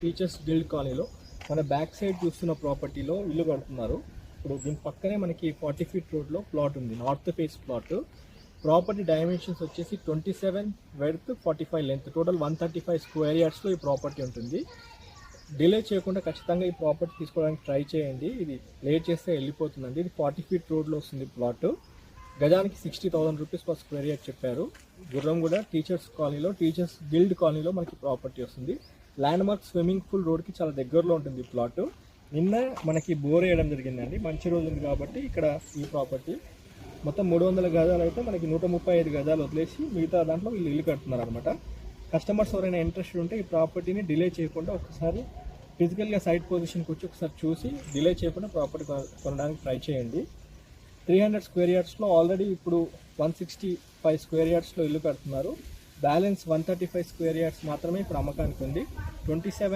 Teachers guild కాలనీలో మన back side చూస్తున్న ప్రాపర్టీలో ఇల్లు కడుతున్నారు. ఇప్పుడు దీని పక్కనే మనకి 40 feet రోడ్లో ప్లాట్ ఉంది, north phase plot. Property dimensions వచ్చేసి 27 వెడ్త్, 45 లెంత్, టోటల్ 135 స్క్వేర్ యార్డ్స్లో ఈ ప్రాపర్టీ ఉంటుంది. డిలే చేయకుండా ఖచ్చితంగా ఈ ప్రాపర్టీ తీసుకోవడానికి ట్రై చేయండి. ఇది లేట్ చేస్తే వెళ్ళిపోతుందండి. ఇది 40 feet రోడ్లో వస్తుంది ప్లాట్. గజానికి 60,000 రూపీస్ పర్ స్క్వేర్ యార్డ్ చెప్పారు. గుర్రంగూడ టీచర్స్ కాలనీలో, టీచర్స్ గిల్డ్ కాలనీలో మనకి ప్రాపర్టీ వస్తుంది. ల్యాండ్ మార్క్ స్విమ్మింగ్ పూల్ రోడ్కి చాలా దగ్గరలో ఉంటుంది ప్లాట్. నిన్న మనకి బోర్ వేయడం జరిగిందండి, మంచి రోజు ఉంది కాబట్టి. ఇక్కడ ఈ ప్రాపర్టీ మొత్తం 300 గజాలు అయితే మనకి 135 గజాలు వదిలేసి మిగతా దాంట్లో వీళ్ళు ఇల్లు కడుతున్నారు అనమాట. కస్టమర్స్ ఎవరైనా ఇంట్రెస్ట్ ఉంటే ఈ ప్రాపర్టీని డిలే చేయకుండా ఒకసారి ఫిజికల్గా సైట్ పొజిషన్కి వచ్చి ఒకసారి చూసి డిలే చేయకుండా ప్రాపర్టీ కొనడానికి ట్రై చేయండి. 300 స్క్వేర్ యార్డ్స్లో ఆల్రెడీ ఇప్పుడు 165 స్క్వేర్ యార్డ్స్లో ఇల్లు కడుతున్నారు. బ్యాలెన్స్ 135 స్క్వేర్ యార్డ్స్ మాత్రమే ఇప్పుడు అమ్మకానికి ఉంది. 27